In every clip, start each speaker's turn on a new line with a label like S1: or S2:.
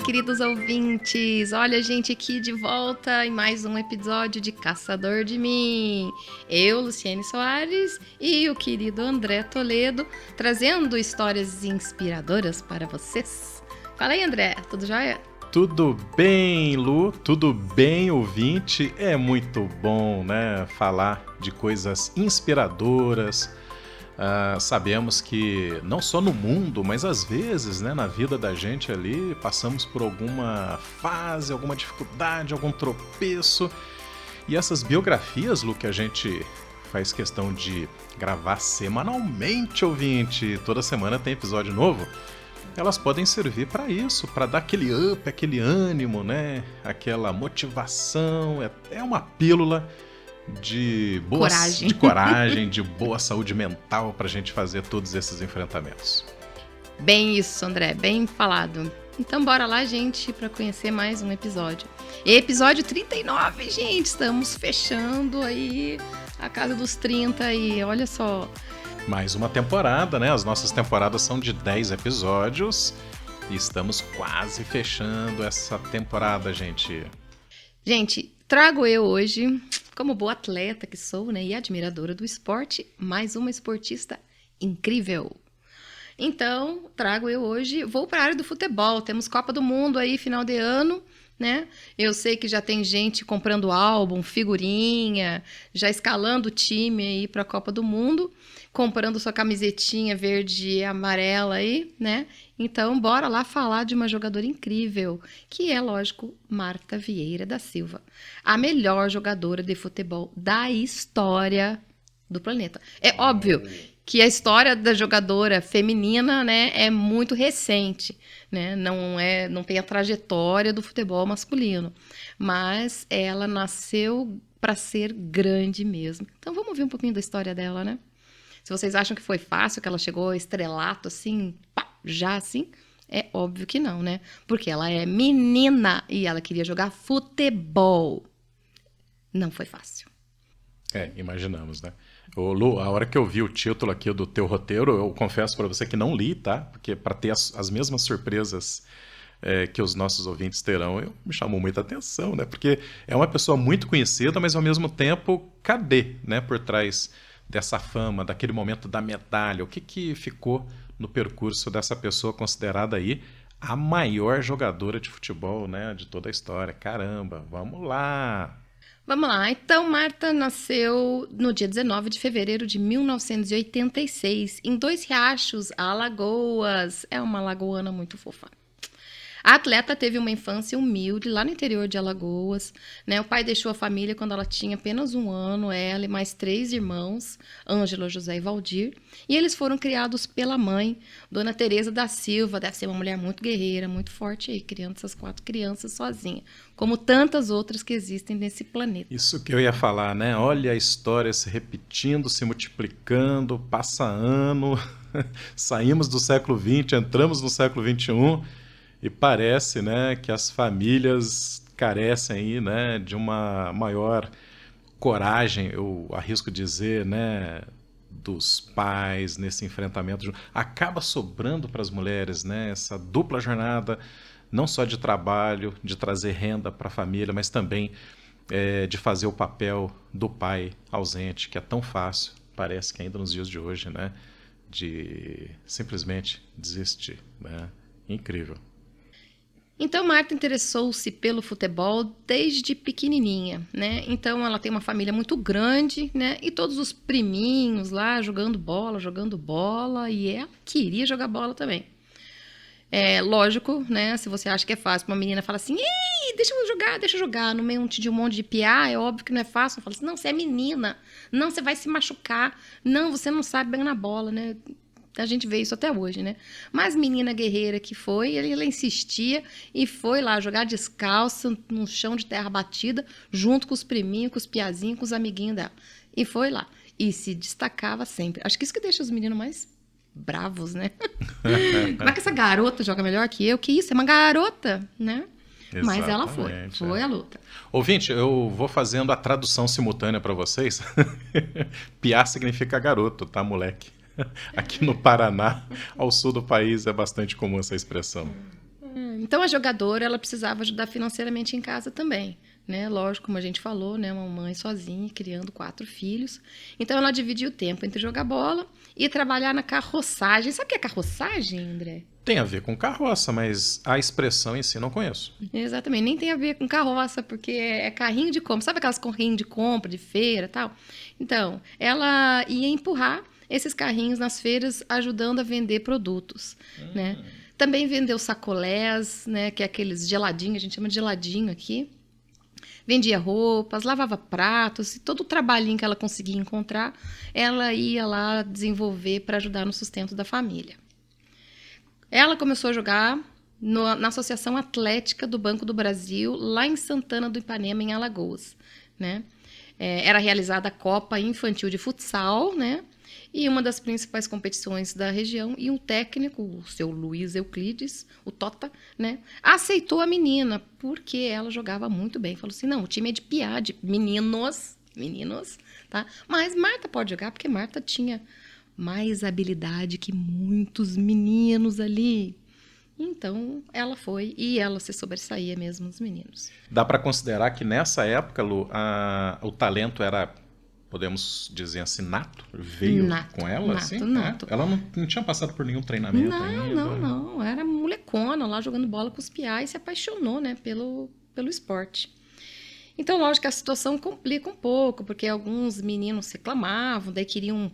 S1: queridos ouvintes! Olha a gente aqui de volta em mais um episódio de Caçador de Mim. Eu, Luciene Soares, e o querido André Toledo, trazendo histórias inspiradoras para vocês. Fala aí, André, tudo jóia?
S2: Tudo bem, Lu? Tudo bem, ouvinte? É muito bom, né? Falar de coisas inspiradoras. Sabemos que não só no mundo, mas às vezes, né, na vida da gente ali, passamos por alguma fase, alguma dificuldade, algum tropeço. E essas biografias, Lu, que a gente faz questão de gravar semanalmente, ouvinte, toda semana tem episódio novo, elas podem servir para isso, para dar aquele up, aquele ânimo, né? Aquela motivação. É uma pílula de coragem, de boa saúde mental para a gente fazer todos esses enfrentamentos.
S1: Bem isso, André, bem falado. Então bora lá, gente, para conhecer mais um episódio. Episódio 39, gente, estamos fechando aí a casa dos 30 e olha só.
S2: Mais uma temporada, né? As nossas temporadas são de 10 episódios e estamos quase fechando essa temporada, gente.
S1: Gente, trago eu hoje, como boa atleta que sou, né, e admiradora do esporte, mais uma esportista incrível. Então, trago eu hoje, vou para a área do futebol, temos Copa do Mundo aí, final de ano, né? Eu sei que já tem gente comprando álbum, figurinha, já escalando o time aí para a Copa do Mundo, comprando sua camisetinha verde e amarela aí, né? Então, bora lá falar de uma jogadora incrível, que é, lógico, Marta Vieira da Silva, a melhor jogadora de futebol da história do planeta. É óbvio que a história da jogadora feminina, né, é muito recente, né? Não tem a trajetória do futebol masculino, mas ela nasceu para ser grande mesmo. Então, vamos ver um pouquinho da história dela, né? Se vocês acham que foi fácil, que ela chegou ao estrelato assim, pá, já assim, é óbvio que não, né? Porque ela é menina e ela queria jogar futebol. Não foi fácil.
S2: Imaginamos, né? Ô, Lu, a hora que eu vi o título aqui do teu roteiro, eu confesso para você que não li, tá? Porque para ter as mesmas surpresas que os nossos ouvintes terão, me chamou muita atenção, né? Porque é uma pessoa muito conhecida, mas ao mesmo tempo, cadê, né? Por trás dessa fama, daquele momento da medalha, o que ficou no percurso dessa pessoa considerada aí a maior jogadora de futebol, né, de toda a história. Caramba, vamos lá!
S1: Vamos lá, então Marta nasceu no dia 19 de fevereiro de 1986, em Dois Riachos, Alagoas. É uma alagoana muito fofa. A atleta teve uma infância humilde lá no interior de Alagoas, né? O pai deixou a família quando ela tinha apenas 1 ano, ela e mais 3 irmãos, Ângela, José e Valdir. E eles foram criados pela mãe, Dona Teresa da Silva. Deve ser uma mulher muito guerreira, muito forte aí, criando essas 4 crianças sozinha, como tantas outras que existem nesse planeta.
S2: Isso que eu ia falar, né? Olha a história se repetindo, se multiplicando, passa ano, saímos do século XX, entramos no século XXI. E parece, né, que as famílias carecem aí, né, de uma maior coragem, eu arrisco dizer, né, dos pais nesse enfrentamento. Acaba sobrando para as mulheres, né, essa dupla jornada, não só de trabalho, de trazer renda para a família, mas também de fazer o papel do pai ausente, que é tão fácil, parece que ainda nos dias de hoje, né, de simplesmente desistir, né? Incrível.
S1: Então, Marta interessou-se pelo futebol desde pequenininha, né? Então, ela tem uma família muito grande, né? E todos os priminhos lá jogando bola, e ela queria jogar bola também. É lógico, né? Se você acha que é fácil, uma menina fala assim, ei, deixa eu jogar, no meio de um monte de piá, é óbvio que não é fácil. Eu falo assim, não, você é menina, não, você vai se machucar, não, você não sabe bem na bola, né? A gente vê isso até hoje, né? Mas menina guerreira que foi, ela insistia e foi lá jogar descalça no chão de terra batida, junto com os priminhos, com os piazinhos, com os amiguinhos dela. E foi lá. E se destacava sempre. Acho que isso que deixa os meninos mais bravos, né? Como é que essa garota joga melhor que eu? Que isso? É uma garota, né?
S2: Exatamente,
S1: mas ela foi a luta.
S2: Ouvinte, eu vou fazendo a tradução simultânea para vocês. Piá significa garoto, tá, moleque? Aqui no Paraná, ao sul do país, é bastante comum essa expressão.
S1: Então, a jogadora, ela precisava ajudar financeiramente em casa também, né? Lógico, como a gente falou, né? Uma mãe sozinha, criando 4 filhos. Então, ela dividia o tempo entre jogar bola e trabalhar na carroçagem. Sabe o que é carroçagem, André?
S2: Tem a ver com carroça, mas a expressão em si não conheço.
S1: Exatamente, nem tem a ver com carroça, porque é carrinho de compra. Sabe aquelas carrinhos de compra, de feira e tal? Então, ela ia empurrar esses carrinhos nas feiras, ajudando a vender produtos, né? Também vendeu sacolés, né? Que é aqueles geladinhos, a gente chama de geladinho aqui. Vendia roupas, lavava pratos, e todo o trabalhinho que ela conseguia encontrar, ela ia lá desenvolver para ajudar no sustento da família. Ela começou a jogar na Associação Atlética do Banco do Brasil, lá em Santana do Ipanema, em Alagoas, né? Era realizada a Copa Infantil de Futsal, né? E uma das principais competições da região, e um técnico, o seu Luiz Euclides, o Tota, né? Aceitou a menina, porque ela jogava muito bem. Falou assim, não, o time é de piá, de meninos, tá? Mas Marta pode jogar, porque Marta tinha mais habilidade que muitos meninos ali. Então, ela foi e ela se sobressaía mesmo os meninos.
S2: Dá para considerar que nessa época, Lu, o talento era, podemos dizer assim, nato? Veio com ela, assim?
S1: Nato.
S2: Ela não tinha passado por nenhum treinamento ainda?
S1: Não. Era molecona lá jogando bola com os piá e se apaixonou, né, pelo esporte. Então, lógico que a situação complica um pouco, porque alguns meninos reclamavam, daí queriam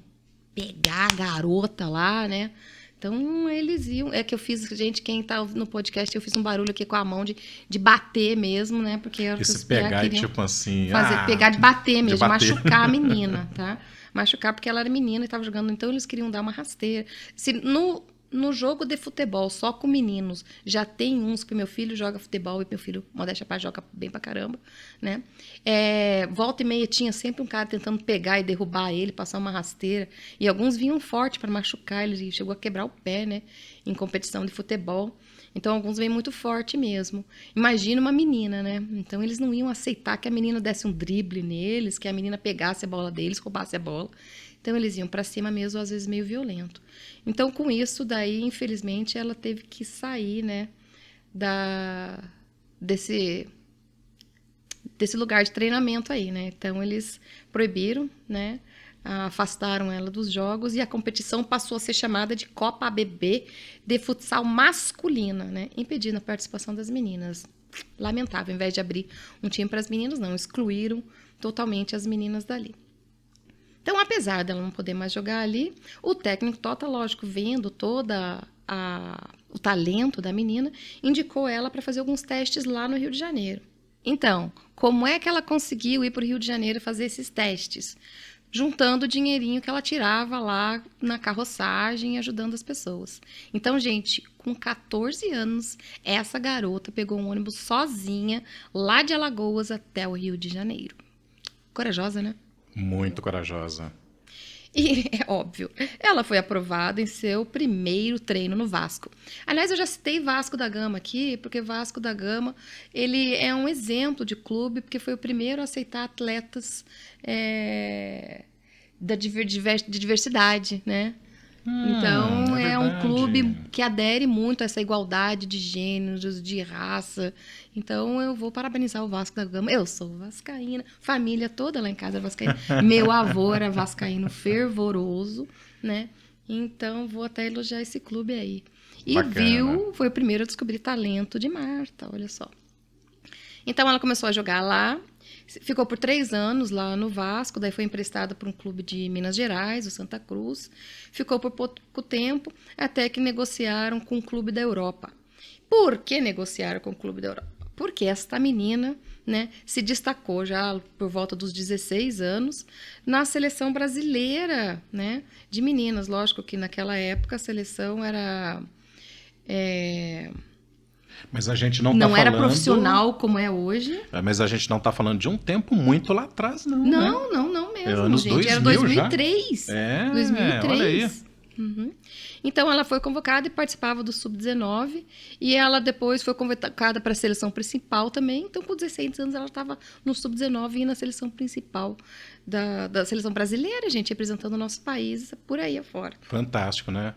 S1: pegar a garota lá, né? Então, eles iam... É que eu fiz, gente, quem tá no podcast, eu fiz um barulho aqui com a mão de bater mesmo, né? Porque
S2: esse pegar é tipo assim...
S1: pegar de bater mesmo,
S2: de bater.
S1: machucar a menina, tá? Machucar porque ela era menina e tava jogando. Então, eles queriam dar uma rasteira. Se no jogo de futebol, só com meninos, já tem uns que meu filho joga futebol e meu filho, modéstia à parte, joga bem pra caramba, né? Volta e meia tinha sempre um cara tentando pegar e derrubar ele, passar uma rasteira. E alguns vinham forte para machucar, ele chegou a quebrar o pé, né? Em competição de futebol. Então, alguns vêm muito forte mesmo. Imagina uma menina, né? Então, eles não iam aceitar que a menina desse um drible neles, que a menina pegasse a bola deles, roubasse a bola. Então, eles iam para cima mesmo, às vezes meio violento. Então, com isso, daí, infelizmente, ela teve que sair, né, desse lugar de treinamento aí, né? Então, eles proibiram, né, afastaram ela dos jogos e a competição passou a ser chamada de Copa ABB de futsal masculina, né, impedindo a participação das meninas. Lamentável, ao invés de abrir um time para as meninas, não, excluíram totalmente as meninas dali. Então, apesar dela não poder mais jogar ali, o técnico Tota, lógico, vendo toda o talento da menina, indicou ela para fazer alguns testes lá no Rio de Janeiro. Então, como é que ela conseguiu ir para o Rio de Janeiro fazer esses testes? Juntando o dinheirinho que ela tirava lá na carroçagem, ajudando as pessoas. Então, gente, com 14 anos, essa garota pegou um ônibus sozinha, lá de Alagoas até o Rio de Janeiro. Corajosa, né?
S2: Muito corajosa.
S1: E, é óbvio, ela foi aprovada em seu primeiro treino no Vasco. Aliás, eu já citei Vasco da Gama aqui, porque Vasco da Gama, ele é um exemplo de clube, porque foi o primeiro a aceitar atletas de diversidade, né? Então, é um clube que adere muito a essa igualdade de gêneros, de raça. Então, eu vou parabenizar o Vasco da Gama. Eu sou vascaína, família toda lá em casa é vascaína. Meu avô era vascaíno fervoroso, né? Então, vou até elogiar esse clube aí. E
S2: Bacana.
S1: foi o primeiro a descobrir talento de Marta, olha só. Então, ela começou a jogar lá. Ficou por 3 anos lá no Vasco, daí foi emprestada para um clube de Minas Gerais, o Santa Cruz. Ficou por pouco tempo, até que negociaram com o clube da Europa. Por que negociaram com o clube da Europa? Porque esta menina, né, se destacou já por volta dos 16 anos na seleção brasileira, né, de meninas. Lógico que naquela época a seleção era...
S2: Mas a gente não
S1: Não
S2: tá
S1: era
S2: falando...
S1: profissional como é hoje.
S2: Mas a gente não tá falando de um tempo muito lá atrás, não,
S1: Não, não mesmo,
S2: anos
S1: gente. Era
S2: 2000
S1: 2003.
S2: já.
S1: 2003.
S2: Olha aí.
S1: Uhum. Então ela foi convocada e participava do Sub-19 e ela depois foi convocada para a seleção principal também. Então com 16 anos ela estava no Sub-19 e na seleção principal da seleção brasileira, gente, representando o nosso país por aí afora.
S2: Fantástico, né?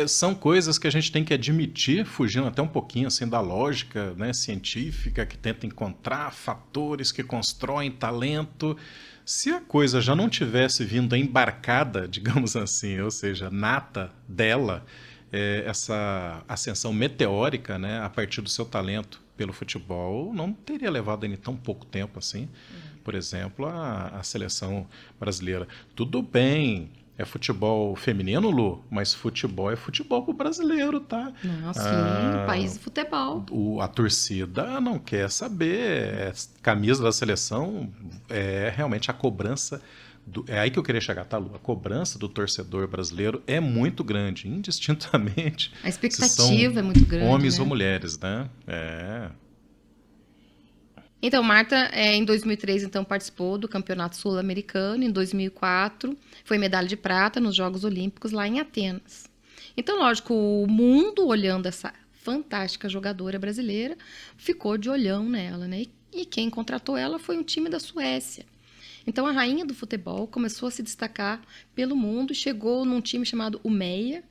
S2: São coisas que a gente tem que admitir, fugindo até um pouquinho assim da lógica, né, científica, que tenta encontrar fatores que constroem talento. Se a coisa já não tivesse vindo embarcada, digamos assim, ou seja, nata dela, essa ascensão meteórica, né, a partir do seu talento pelo futebol, não teria levado ele tão pouco tempo assim. Por exemplo, a seleção brasileira. Tudo bem, é futebol feminino, Lu, mas futebol é futebol pro brasileiro, tá?
S1: Não, sim, país do futebol.
S2: A torcida não quer saber. Camisa da seleção é realmente a cobrança. É aí que eu queria chegar, tá, Lu? A cobrança do torcedor brasileiro é muito grande, indistintamente.
S1: A
S2: se são
S1: expectativa é muito grande,
S2: homens ou
S1: né?
S2: mulheres, né?
S1: Então, Marta, em 2003, então, participou do Campeonato Sul-Americano. Em 2004, foi medalha de prata nos Jogos Olímpicos lá em Atenas. Então, lógico, o mundo olhando essa fantástica jogadora brasileira ficou de olhão nela, né? E quem contratou ela foi um time da Suécia. Então, a rainha do futebol começou a se destacar pelo mundo e chegou num time chamado Umeå,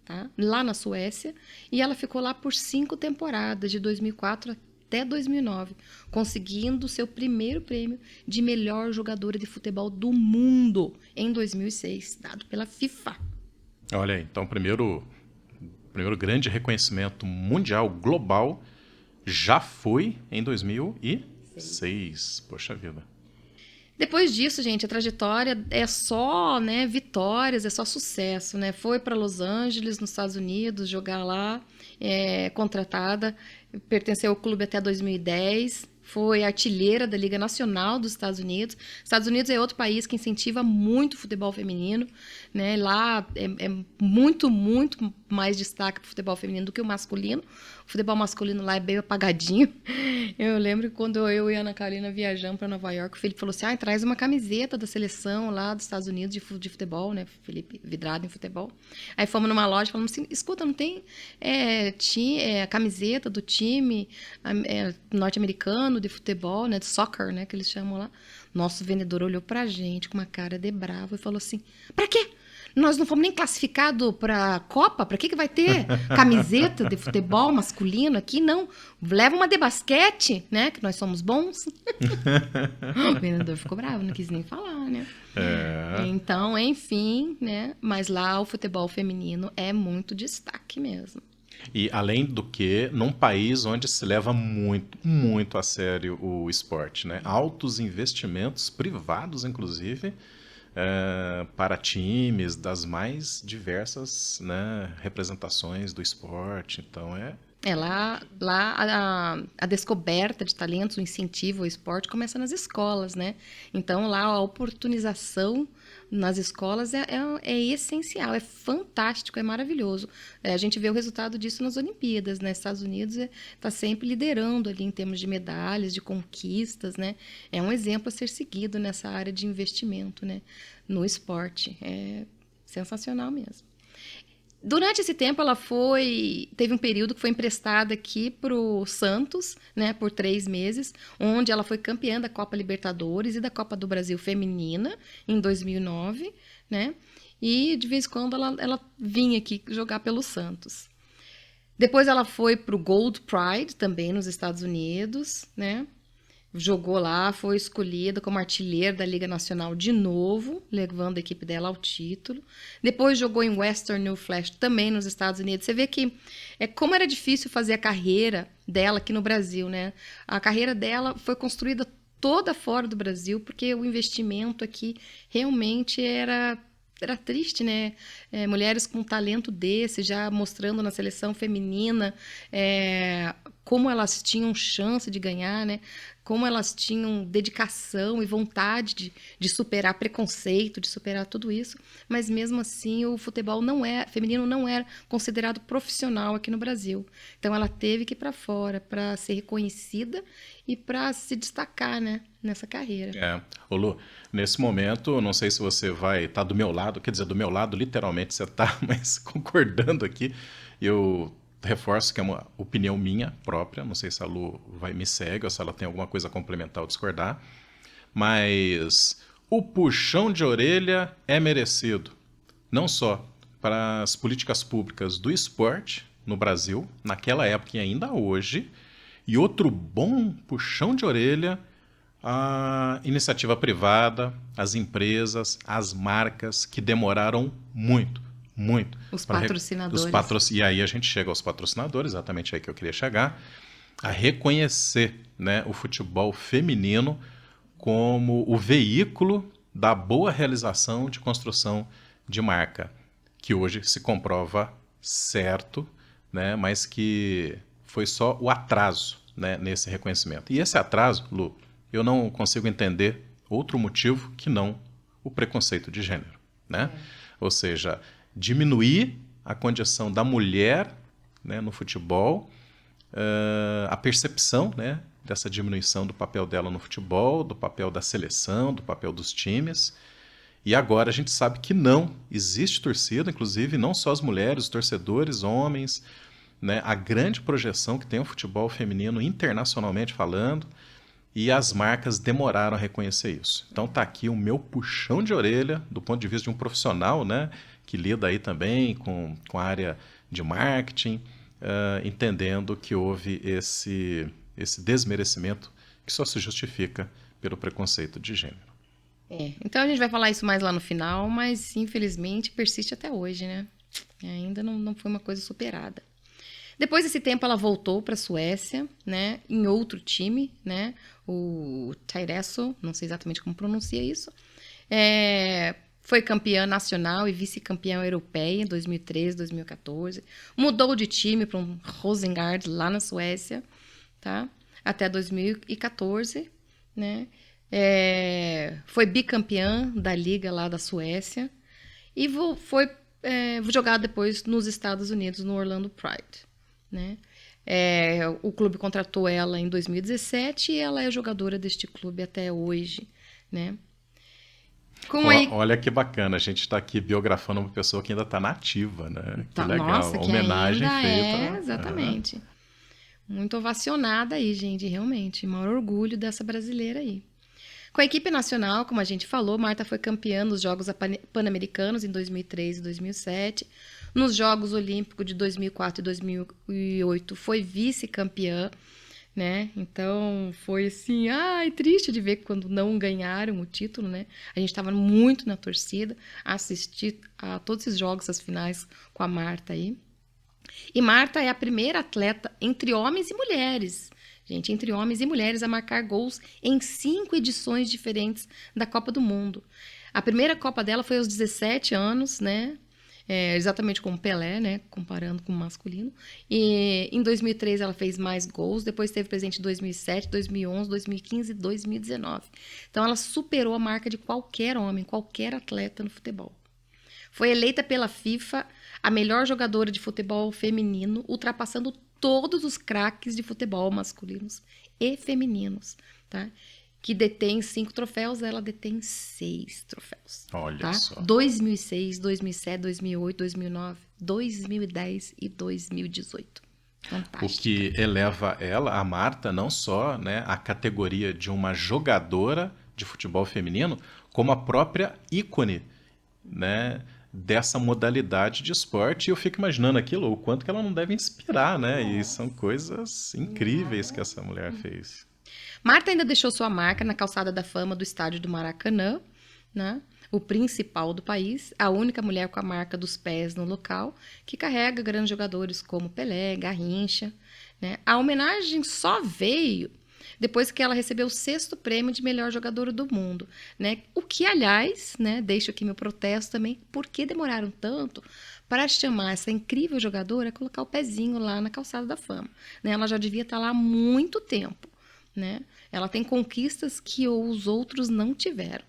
S1: tá? Lá na Suécia, e ela ficou lá por 5 temporadas, de 2004 até 2009, conseguindo seu primeiro prêmio de melhor jogadora de futebol do mundo em 2006, dado pela FIFA.
S2: Olha aí, então primeiro grande reconhecimento mundial, global, já foi em 2006. Poxa vida.
S1: Depois disso, gente, a trajetória é só, né, vitórias, é só sucesso, né? Foi para Los Angeles, nos Estados Unidos, jogar lá, contratada, pertenceu ao clube até 2010, foi artilheira da Liga Nacional dos Estados Unidos. Estados Unidos é outro país que incentiva muito o futebol feminino, né? Lá é muito, muito mais destaque para o futebol feminino do que o masculino. O futebol masculino lá é bem apagadinho. Eu lembro que quando eu e a Ana Carolina viajamos para Nova York, o Felipe falou assim, traz uma camiseta da seleção lá dos Estados Unidos de futebol, né? Felipe, vidrado em futebol. Aí fomos numa loja e falamos assim, escuta, não tem a camiseta do time norte-americano de futebol, né? De soccer, né? Que eles chamam lá. Nosso vendedor olhou pra gente com uma cara de bravo e falou assim, pra quê? Nós não fomos nem classificados para a Copa? Para que vai ter camiseta de futebol masculino aqui? Não. Leva uma de basquete, né? Que nós somos bons. O vendedor ficou bravo, não quis nem falar, né? Então, enfim, né? Mas lá o futebol feminino é muito destaque mesmo.
S2: E além do que, num país onde se leva muito, muito a sério o esporte, né? Altos investimentos privados, inclusive, para times das mais diversas, né, representações do esporte. Então
S1: Lá a descoberta de talentos, o incentivo ao esporte começa nas escolas, né? Então lá a oportunização nas escolas é essencial, é fantástico, é maravilhoso. A gente vê o resultado disso nas Olimpíadas, né? Estados Unidos está sempre liderando ali em termos de medalhas, de conquistas, né? É um exemplo a ser seguido nessa área de investimento, né? No esporte. É sensacional mesmo. Durante esse tempo, teve um período que foi emprestada aqui para o Santos, né, por 3 meses, onde ela foi campeã da Copa Libertadores e da Copa do Brasil Feminina, em 2009, né, e de vez em quando ela vinha aqui jogar pelo Santos. Depois ela foi para o Gold Pride, também nos Estados Unidos, né, jogou lá, foi escolhida como artilheira da Liga Nacional de novo, levando a equipe dela ao título. Depois jogou em Western New Flash, também nos Estados Unidos. Você vê que como era difícil fazer a carreira dela aqui no Brasil, né? A carreira dela foi construída toda fora do Brasil, porque o investimento aqui realmente era triste, né? Mulheres com talento desse, já mostrando na seleção feminina como elas tinham chance de ganhar, né? Como elas tinham dedicação e vontade de superar preconceito, de superar tudo isso, mas mesmo assim o futebol feminino não era considerado profissional aqui no Brasil. Então ela teve que ir para fora para ser reconhecida e para se destacar, né, nessa carreira.
S2: Ô Lu, nesse momento, não sei se você vai estar do meu lado, quer dizer, do meu lado literalmente você está, mas concordando aqui, eu reforço que é uma opinião minha própria, não sei se a Lu me segue ou se ela tem alguma coisa a complementar ou discordar, mas o puxão de orelha é merecido, não só para as políticas públicas do esporte no Brasil, naquela época e ainda hoje, e outro bom puxão de orelha a iniciativa privada, as empresas, as marcas que demoraram muito, muito.
S1: Os patrocinadores.
S2: E aí a gente chega aos patrocinadores, exatamente aí que eu queria chegar, a reconhecer, né, o futebol feminino como o veículo da boa realização de construção de marca, que hoje se comprova certo, né, mas que foi só o atraso, né, nesse reconhecimento. E esse atraso, Lu, eu não consigo entender outro motivo que não o preconceito de gênero, né? Ou seja, diminuir a condição da mulher, né, no futebol, a percepção, né, dessa diminuição do papel dela no futebol, do papel da seleção, do papel dos times. E agora a gente sabe que não existe torcida, inclusive não só as mulheres, os torcedores, homens, né, a grande projeção que tem o futebol feminino internacionalmente falando, e as marcas demoraram a reconhecer isso. Então tá aqui o meu puxão de orelha do ponto de vista de um profissional, né, que lida aí também com a área de marketing, entendendo que houve esse desmerecimento que só se justifica pelo preconceito de gênero.
S1: Então a gente vai falar isso mais lá no final, mas infelizmente persiste até hoje, né? Ainda não foi uma coisa superada. Depois desse tempo ela voltou para a Suécia, né, em outro time, né, o Tyresö, não sei exatamente como pronuncia isso. Foi campeã nacional e vice-campeã europeia em 2013, 2014. Mudou de time para um Rosengard lá na Suécia, tá? Até 2014, né? Foi bicampeã da liga lá da Suécia e foi jogar depois nos Estados Unidos, no Orlando Pride, né? O clube contratou ela em 2017 e ela é jogadora deste clube até hoje, né?
S2: Olha que bacana, a gente está aqui biografando uma pessoa que ainda está nativa, né?
S1: Tá,
S2: que legal,
S1: nossa, que
S2: homenagem
S1: ainda
S2: feita.
S1: Exatamente. Muito ovacionada aí, gente, realmente. Maior orgulho dessa brasileira aí. Com a equipe nacional, como a gente falou, Marta foi campeã nos Jogos Pan-Americanos em 2003 e 2007. Nos Jogos Olímpicos de 2004 e 2008 foi vice-campeã, né? Então foi assim, triste de ver quando não ganharam o título, né? A gente estava muito na torcida, assistir a todos esses jogos, as finais com a Marta aí. E Marta é a primeira atleta entre homens e mulheres, gente, entre homens e mulheres a marcar gols em 5 edições diferentes da Copa do Mundo. A primeira Copa dela foi aos 17 anos, né? Exatamente como Pelé, né? Comparando com o masculino. E em 2003 ela fez mais gols, depois esteve presente em 2007, 2011, 2015 e 2019. Então ela superou a marca de qualquer homem, qualquer atleta no futebol. Foi eleita pela FIFA a melhor jogadora de futebol feminino, ultrapassando todos os craques de futebol masculinos e femininos, tá? Que detém 5 troféus, ela detém 6 troféus.
S2: Olha
S1: tá?
S2: só.
S1: 2006, 2007, 2008, 2009, 2010 e 2018. Fantástico.
S2: O que eleva ela, a Marta, não só, né, a categoria de uma jogadora de futebol feminino, como a própria ícone, né, dessa modalidade de esporte. E eu fico imaginando aquilo, o quanto que ela não deve inspirar, né? E são coisas incríveis que essa mulher fez.
S1: Marta ainda deixou sua marca na calçada da fama do estádio do Maracanã, né? O principal do país, a única mulher com a marca dos pés no local, que carrega grandes jogadores como Pelé, Garrincha, né? A homenagem só veio depois que ela recebeu o 6º prêmio de melhor jogadora do mundo, né? O que, aliás, né, deixo aqui meu protesto também, por que demoraram tanto para chamar essa incrível jogadora a colocar o pezinho lá na calçada da fama, né? Ela já devia estar lá há muito tempo, né? Ela tem conquistas que os outros não tiveram.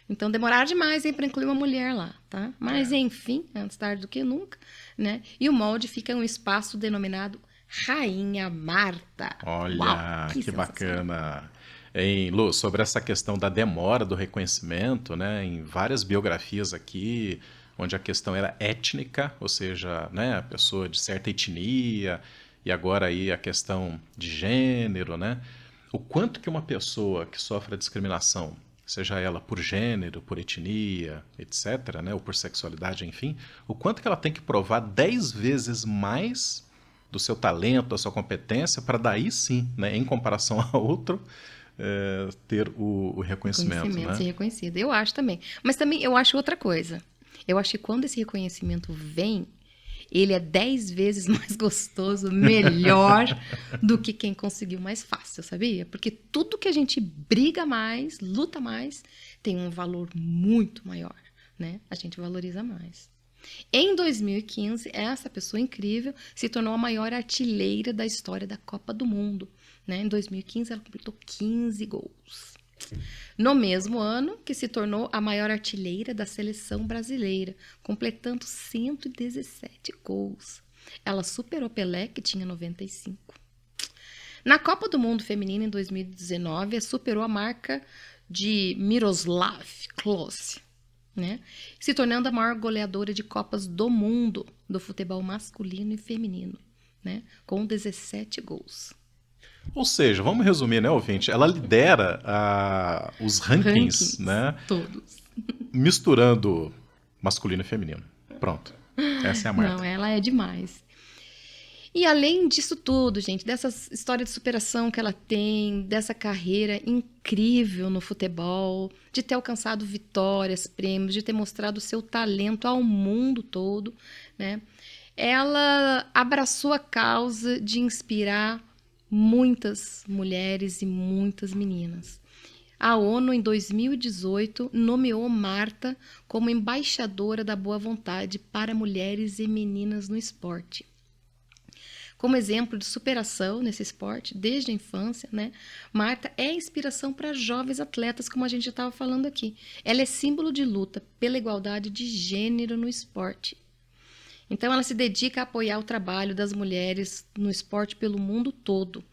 S1: Então, demoraram demais para incluir uma mulher lá, tá? Mas, enfim, antes tarde do que nunca, né? E o molde fica em um espaço denominado Rainha Marta.
S2: Olha,
S1: Uau,
S2: que
S1: sensacional.
S2: bacana. Hein, Lu, sobre essa questão da demora do reconhecimento, né, em várias biografias aqui, onde a questão era étnica, ou seja, né, a pessoa de certa etnia, e agora aí a questão de gênero, né? O quanto que uma pessoa que sofre a discriminação, seja ela por gênero, por etnia, etc., né, ou por sexualidade, enfim, o quanto que ela tem que provar 10 vezes mais do seu talento, da sua competência, para daí sim, né, em comparação a outro, ter o reconhecimento,
S1: Reconhecimento,
S2: né?
S1: ser reconhecida. Eu acho também. Mas também eu acho outra coisa. Eu acho que quando esse reconhecimento vem, ele é 10 vezes mais gostoso, melhor do que quem conseguiu mais fácil, sabia? Porque tudo que a gente briga mais, luta mais, tem um valor muito maior, né? A gente valoriza mais. Em 2015, essa pessoa incrível se tornou a maior artilheira da história da Copa do Mundo, né? Em 2015, ela completou 15 gols. No mesmo ano, que se tornou a maior artilheira da seleção brasileira, completando 117 gols. Ela superou Pelé, que tinha 95. Na Copa do Mundo Feminina, em 2019, superou a marca de Miroslav Klose, né? Se tornando a maior goleadora de Copas do Mundo do futebol masculino e feminino, né? Com 17 gols.
S2: Ou seja, vamos resumir, né, ouvinte? Ela lidera os rankings,
S1: Rankings,
S2: né,
S1: todos.
S2: misturando masculino e feminino. Pronto. Essa é a
S1: Não,
S2: Marta.
S1: ela é demais. E além disso tudo, gente, dessa história de superação que ela tem, dessa carreira incrível no futebol, de ter alcançado vitórias, prêmios, de ter mostrado o seu talento ao mundo todo, né? Ela abraçou a causa de inspirar muitas mulheres e muitas meninas. A ONU, em 2018, nomeou Marta como embaixadora da boa vontade para mulheres e meninas no esporte. Como exemplo de superação nesse esporte, desde a infância, né? Marta é inspiração para jovens atletas, como a gente já estava falando aqui. Ela é símbolo de luta pela igualdade de gênero no esporte. Então, ela se dedica a apoiar o trabalho das mulheres no esporte pelo mundo todo.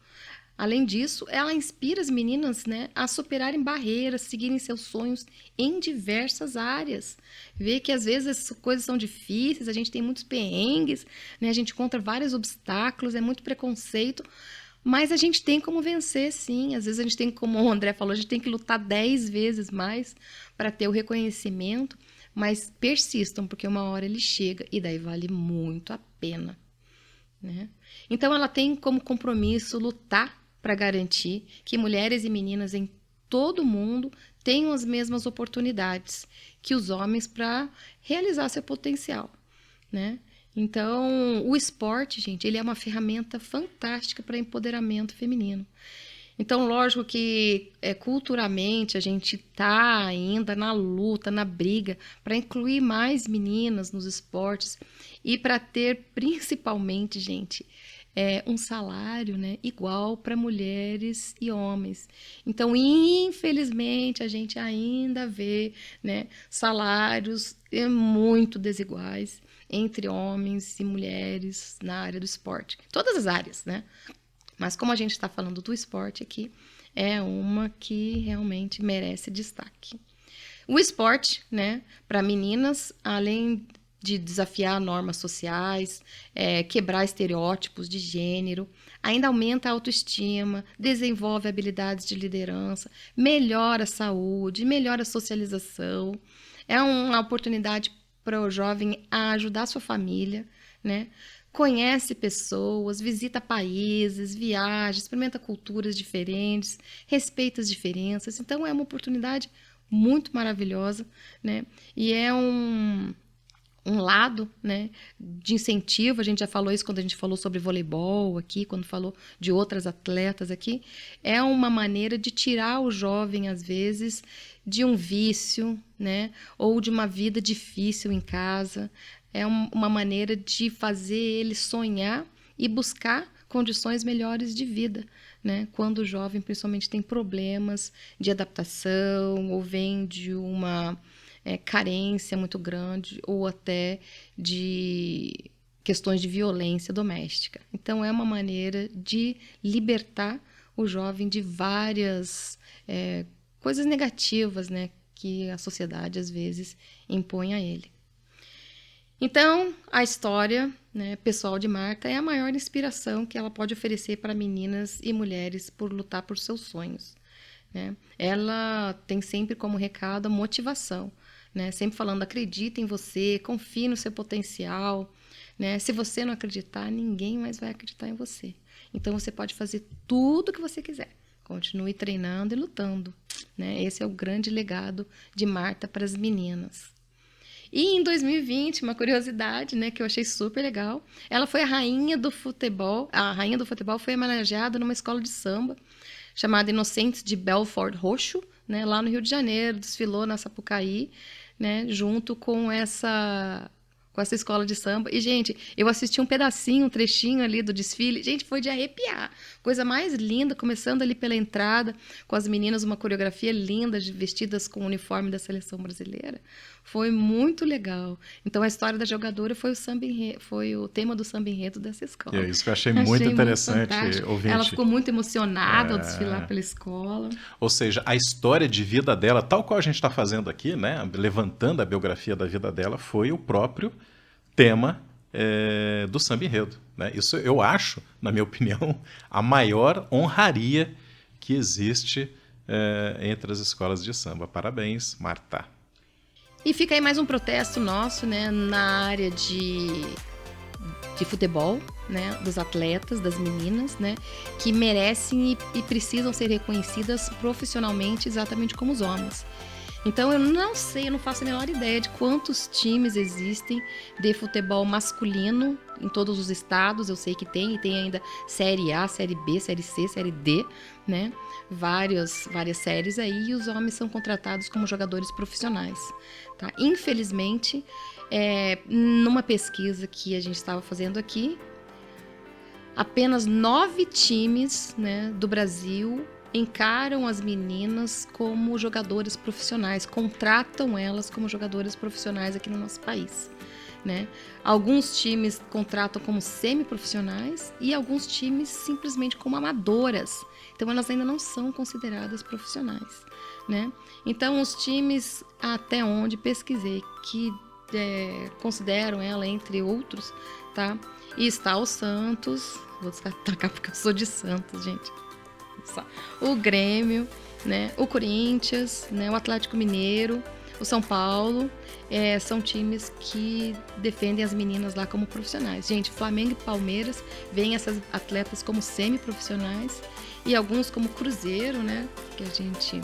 S1: Além disso, ela inspira as meninas, né, a superarem barreiras, seguirem seus sonhos em diversas áreas. Vê que às vezes as coisas são difíceis, a gente tem muitos perrengues, né, a gente encontra vários obstáculos, é muito preconceito, mas a gente tem como vencer, sim. Às vezes a gente tem, como o André falou, a gente tem que lutar 10 vezes mais para ter o reconhecimento, mas persistam, porque uma hora ele chega e daí vale muito a pena, né? Então ela tem como compromisso lutar para garantir que mulheres e meninas em todo o mundo tenham as mesmas oportunidades que os homens para realizar seu potencial, né? Então, o esporte, gente, ele é uma ferramenta fantástica para empoderamento feminino. Então, lógico que culturalmente a gente está ainda na luta, na briga, para incluir mais meninas nos esportes e para ter, principalmente, gente, um salário, né, igual para mulheres e homens. Então, infelizmente, a gente ainda vê, né, salários muito desiguais entre homens e mulheres na área do esporte. Todas as áreas, né? Mas como a gente está falando do esporte aqui, é uma que realmente merece destaque. O esporte, né, para meninas, além de desafiar normas sociais, quebrar estereótipos de gênero, ainda aumenta a autoestima, desenvolve habilidades de liderança, melhora a saúde, melhora a socialização. É uma oportunidade para o jovem a ajudar a sua família, né? Conhece pessoas, visita países, viaja, experimenta culturas diferentes, respeita as diferenças. Então, é uma oportunidade muito maravilhosa, né? E é um lado, né, de incentivo. A gente já falou isso quando a gente falou sobre voleibol aqui, quando falou de outras atletas aqui. É uma maneira de tirar o jovem, às vezes, de um vício, né, ou de uma vida difícil em casa. É uma maneira de fazer ele sonhar e buscar condições melhores de vida, né? Quando o jovem, principalmente, tem problemas de adaptação ou vem de uma carência muito grande ou até de questões de violência doméstica. Então, é uma maneira de libertar o jovem de várias coisas negativas, né, que a sociedade, às vezes, impõe a ele. Então, a história, né, pessoal de Marta é a maior inspiração que ela pode oferecer para meninas e mulheres por lutar por seus sonhos, né? Ela tem sempre como recado a motivação, né? Sempre falando, acredita em você, confie no seu potencial, né? Se você não acreditar, ninguém mais vai acreditar em você. Então, você pode fazer tudo o que você quiser. Continue treinando e lutando, né? Esse é o grande legado de Marta para as meninas. E em 2020, uma curiosidade, né, que eu achei super legal, ela foi a rainha do futebol. A rainha do futebol foi homenageada numa escola de samba chamada Inocentes de Belford Roxo, né, lá no Rio de Janeiro, desfilou na Sapucaí, né, junto com essa escola de samba. E, gente, eu assisti um pedacinho, um trechinho ali do desfile. Gente, foi de arrepiar. Coisa mais linda, começando ali pela entrada, com as meninas, uma coreografia linda, vestidas com o uniforme da seleção brasileira. Foi muito legal. Então, a história da jogadora foi o tema do samba enredo dessa escola.
S2: É isso que eu achei muito interessante, ouvinte.
S1: Ela ficou muito emocionada ao desfilar pela escola.
S2: Ou seja, a história de vida dela, tal qual a gente está fazendo aqui, né, levantando a biografia da vida dela, foi o próprio tema do samba enredo, né? Isso eu acho, na minha opinião, a maior honraria que existe entre as escolas de samba. Parabéns, Marta.
S1: E fica aí mais um protesto nosso, né, na área de futebol, né, dos atletas, das meninas, né, que merecem e precisam ser reconhecidas profissionalmente exatamente como os homens. Então, eu não sei, eu não faço a menor ideia de quantos times existem de futebol masculino em todos os estados. Eu sei que tem, e tem ainda Série A, Série B, Série C, Série D, né? Várias séries aí, e os homens são contratados como jogadores profissionais, tá? Infelizmente, numa pesquisa que a gente estava fazendo aqui, apenas 9 times, né, do Brasil encaram as meninas como jogadoras profissionais, contratam elas como jogadoras profissionais aqui no nosso país, né? Alguns times contratam como semiprofissionais e alguns times simplesmente como amadoras. Então, elas ainda não são consideradas profissionais, né? Então, os times, até onde pesquisei, que consideram ela, entre outros, tá? E está o Santos, vou destacar porque eu sou de Santos, gente. O Grêmio, né, o Corinthians, né, o Atlético Mineiro, o São Paulo, são times que defendem as meninas lá como profissionais. Gente, Flamengo e Palmeiras veem essas atletas como semiprofissionais e alguns como Cruzeiro, né, que a gente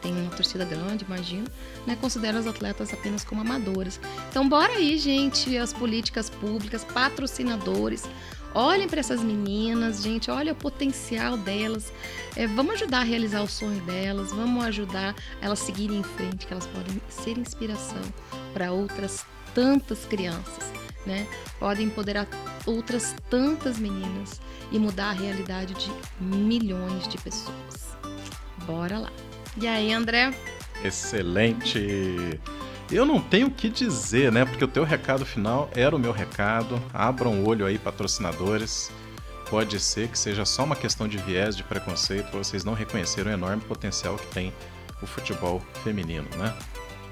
S1: tem uma torcida grande, imagino, né, considera as atletas apenas como amadoras. Então, bora aí, gente, as políticas públicas, patrocinadores, olhem para essas meninas, gente, olha o potencial delas, vamos ajudar a realizar o sonho delas, vamos ajudar elas a seguirem em frente, que elas podem ser inspiração para outras tantas crianças, né? Podem empoderar outras tantas meninas e mudar a realidade de milhões de pessoas. Bora lá. E aí, André?
S2: Excelente! Eu não tenho o que dizer, né? Porque o teu recado final era o meu recado. Abram o olho aí, patrocinadores. Pode ser que seja só uma questão de viés, de preconceito, para vocês não reconhecerem o enorme potencial que tem o futebol feminino, né?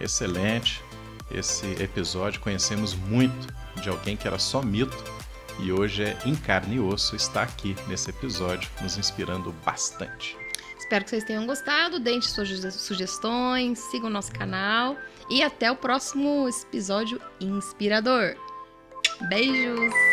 S2: Excelente esse episódio. Conhecemos muito de alguém que era só mito e hoje é em carne e osso, está aqui nesse episódio, nos inspirando bastante.
S1: Espero que vocês tenham gostado, deixem suas sugestões, sigam o nosso canal e até o próximo episódio inspirador. Beijos!